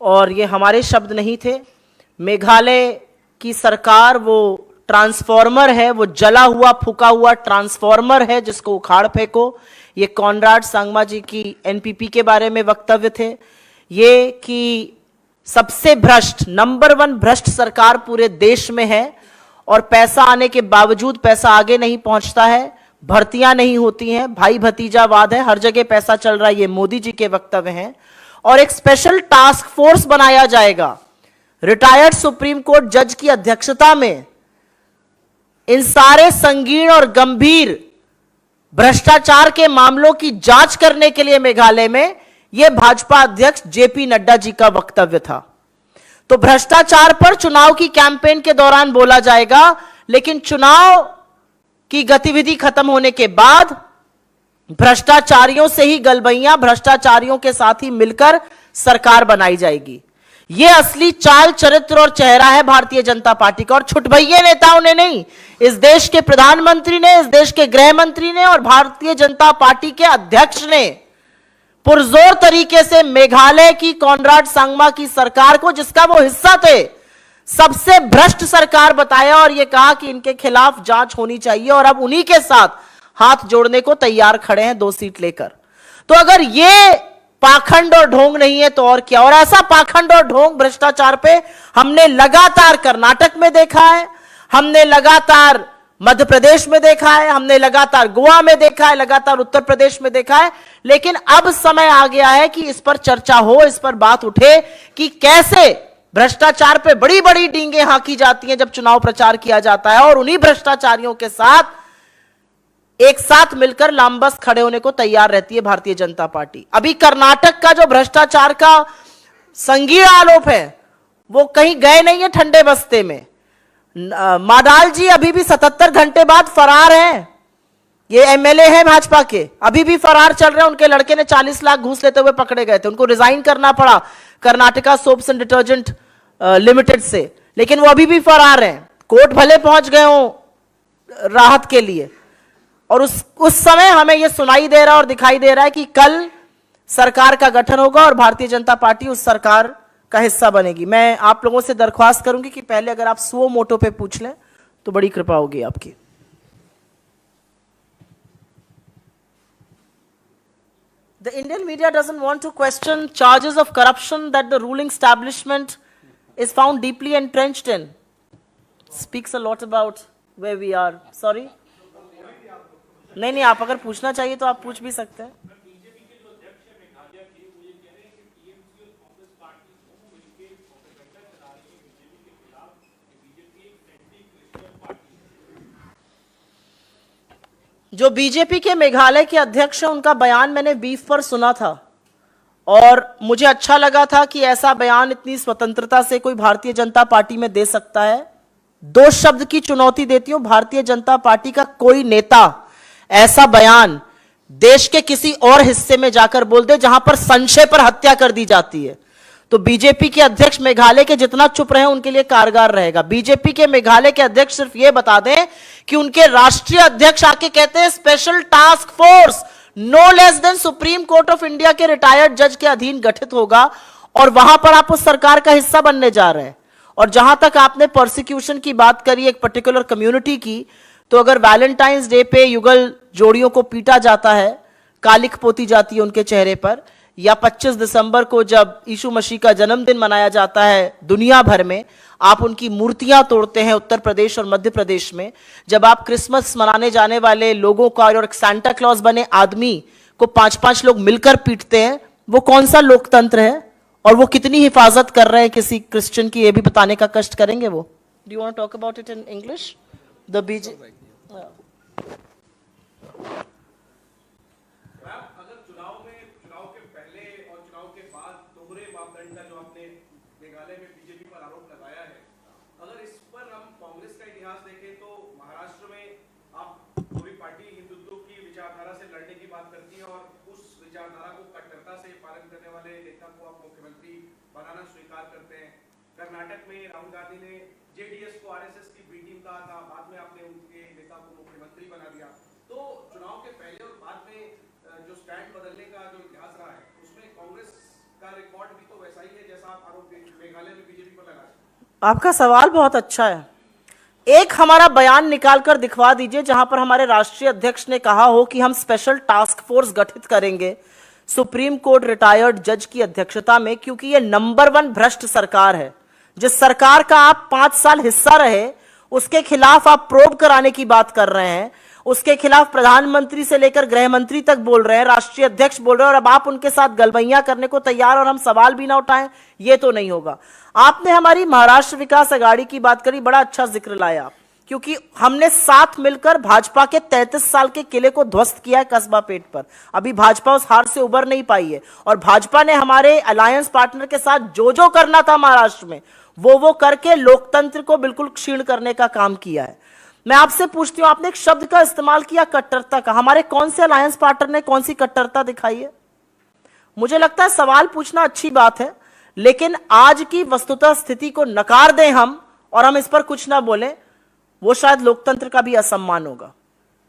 और ये हमारे शब्द नहीं थे। मेघालय की सरकार वो ट्रांसफॉर्मर है, वो जला हुआ फूका हुआ ट्रांसफॉर्मर है जिसको उखाड़ फेंको। ये कॉनराड सांगमा जी की एनपीपी के बारे में वक्तव्य थे, ये कि सबसे भ्रष्ट नंबर 1 भ्रष्ट सरकार पूरे देश में है और पैसा आने के बावजूद पैसा आगे नहीं पहुंचता है, भर्तियां नहीं होती हैं, भाई भतीजावाद है, हर जगह पैसा चल रहा है। ये मोदी जी के वक्तव्य हैं। और एक स्पेशल टास्क फोर्स बनाया जाएगा रिटायर्ड सुप्रीम कोर्ट जज की अध्यक्षता में, इन सारे संगीन और गंभीर भ्रष्टाचार के मामलों की जांच करने के लिए मेघालय में। यह भाजपा अध्यक्ष जेपी नड्डा जी का वक्तव्य था। तो भ्रष्टाचार पर चुनाव की कैंपेन के दौरान बोला जाएगा, लेकिन चुनाव की गतिविधि खत्म होने के बाद भ्रष्टाचारियों से ही गलबैयां, भ्रष्टाचारियों के साथ ही मिलकर सरकार बनाई जाएगी। यह असली चाल चरित्र और चेहरा है भारतीय जनता पार्टी का। और छुटभइये नेताओं ने नहीं, इस देश के प्रधानमंत्री ने, इस देश के गृह मंत्री ने और भारतीय जनता पार्टी के अध्यक्ष ने पुरजोर तरीके से मेघालय की कॉनराड सांगमा की सरकार को, जिसका वो हिस्सा थे, सबसे भ्रष्ट सरकार बताया और यह कहा कि इनके खिलाफ जांच होनी चाहिए। और अब उन्हीं के साथ हाथ जोड़ने को तैयार खड़े हैं 2 सीट लेकर। तो अगर ये पाखंड और ढोंग नहीं है तो और क्या। और ऐसा पाखंड और ढोंग भ्रष्टाचार पे हमने लगातार कर्नाटक में देखा है, हमने लगातार मध्य प्रदेश में देखा है, हमने लगातार गोवा में देखा है, लगातार उत्तर प्रदेश में देखा है। लेकिन अब समय आ गया है कि इस पर चर्चा हो, इस पर बात उठे कि कैसे भ्रष्टाचार पे बड़ी बड़ी डींगे हाँकी जाती हैं जब चुनाव प्रचार किया जाता है, और उन्हीं भ्रष्टाचारियों के साथ एक साथ मिलकर लामबस्त खड़े होने को तैयार रहती है भारतीय जनता पार्टी। अभी कर्नाटक का जो भ्रष्टाचार का संगीन आरोप है वो कहीं गए नहीं है ठंडे बस्ते में। माडाल जी अभी भी 77 घंटे बाद फरार हैं। ये एमएलए हैं भाजपा के, अभी भी फरार चल रहे हैं। उनके लड़के ने 40 लाख घूस लेते हुए पकड़े गए थे, उनको रिजाइन करना पड़ा Karnataka soaps and detergent limited से, लेकिन वो अभी भी फरार हैं। कोर्ट भले पहुंच गए हो राहत के लिए, और उस समय हमें यह सुनाई दे रहा और दिखाई दे रहा है कि कल सरकार का गठन होगा और भारतीय जनता पार्टी उस सरकार का हिस्सा बनेगी। मैं आप लोगों से दरख्वास्त करूंगी कि पहले अगर आप सुओ मोटो पे पूछ लें तो बड़ी कृपा होगी आपकी। The Indian media doesn't want to question charges of corruption that the ruling establishment is found deeply entrenched in. Speaks a lot about where we are. Sorry? नहीं, आप अगर पूछना चाहिए तो आप पूछ भी सकते हैं। जो बीजेपी के मेघालय के अध्यक्ष हैं उनका बयान मैंने बीफ पर सुना था और मुझे अच्छा लगा था कि ऐसा बयान इतनी स्वतंत्रता से कोई भारतीय जनता पार्टी में दे सकता है। 2 शब्द की चुनौती देती हूं, भारतीय जनता पार्टी का कोई नेता ऐसा बयान देश के किसी और हिस्से में जाकर बोल दे जहां पर संशय पर हत्या कर दी जाती है, तो बीजेपी के अध्यक्ष मेघालय के जितना चुप रहे उनके लिए कारगर रहेगा। बीजेपी के मेघालय के अध्यक्ष सिर्फ यह बता दें कि उनके राष्ट्रीय अध्यक्ष आके कहते हैं special task force no less than supreme court of India के रिटायर्ड जज के अधीन गठित होगा, और वहां पर आप उस सरकार का हिस्सा बनने जा रहे हैं। और जहां तक आपने प्रोसिक्यूशन की बात करी एक पर्टिकुलर कम्युनिटी की, तो अगर वैलेंटाइंस डे पे युगल जोड़ियों को पीटा जाता है, कालिख पोती जाती है उनके चेहरे पर, या 25 दिसंबर को जब यीशु मसीह का जन्मदिन मनाया जाता है दुनिया भर में, आप उनकी मूर्तियां तोड़ते हैं उत्तर प्रदेश और मध्य प्रदेश में, जब आप क्रिसमस मनाने जाने वाले लोगों का और एक सांता क्लॉज बने आदमी को 5-5 लोग मिलकर पीटते हैं, वो कौन सा लोकतंत्र है? और वो कितनी हिफाजत कर रहे हैं किसी क्रिश्चियन की, ये भी बताने का कष्ट करेंगे वो। Do you want to talk about it in English? The बीजे कर्नाटक में राहुल गांधी ने जेडीएस को आरएसएस की बी टीम कहा था, बाद में आपने उनके नेता को मुख्यमंत्री बना दिया। तो चुनाव के पहले और बाद में जो स्टैंड बदलने का जो इतिहास रहा है, उसमें कांग्रेस का रिकॉर्ड भी तो वैसा ही है जैसा आप आप आरोप मेघालय में बीजेपी पर लगा रहे हैं। आपका सवाल बहुत अच्छा है। एक हमारा बयान निकालकर दिखवा दीजिए जहां पर हमारे राष्ट्रीय अध्यक्ष ने कहा हो कि हम स्पेशल टास्क फोर्स गठित करेंगे सुप्रीम कोर्ट रिटायर्ड जज की अध्यक्षता में, क्योंकि ये नंबर 1 भ्रष्ट सरकार है। जिस सरकार का आप 5 साल हिस्सा रहे उसके खिलाफ आप प्रोब कराने की बात कर रहे हैं, उसके खिलाफ प्रधानमंत्री से लेकर गृह मंत्री तक बोल रहे हैं, राष्ट्रीय अध्यक्ष बोल रहे हैं, और अब आप उनके साथ गलबैया करने को तैयार और हम सवाल भी ना उठाएं, ये तो नहीं होगा। आपने हमारी महाराष्ट्र विकास अघाड़ी की बात करी, बड़ा अच्छा जिक्र लाया आप, क्योंकि हमने साथ मिलकर भाजपा के 33 साल के किले को ध्वस्त किया है कस्बा पेट पर। अभी भाजपा उस हार से उबर नहीं पाई है, और भाजपा ने हमारे अलायंस पार्टनर के साथ जो करना था महाराष्ट्र में वो करके लोकतंत्र को बिल्कुल क्षीण करने का काम किया है। मैं आपसे पूछती हूं, आपने एक शब्द का इस्तेमाल किया कट्टरता का, हमारे कौन से अलायंस पार्टनर ने कौन सी कट्टरता दिखाई है? मुझे लगता है सवाल पूछना अच्छी बात है, लेकिन आज की वस्तुतः स्थिति को नकार दें हम और हम इस पर कुछ ना बोलें, वो शायद लोकतंत्र का भी असम्मान होगा।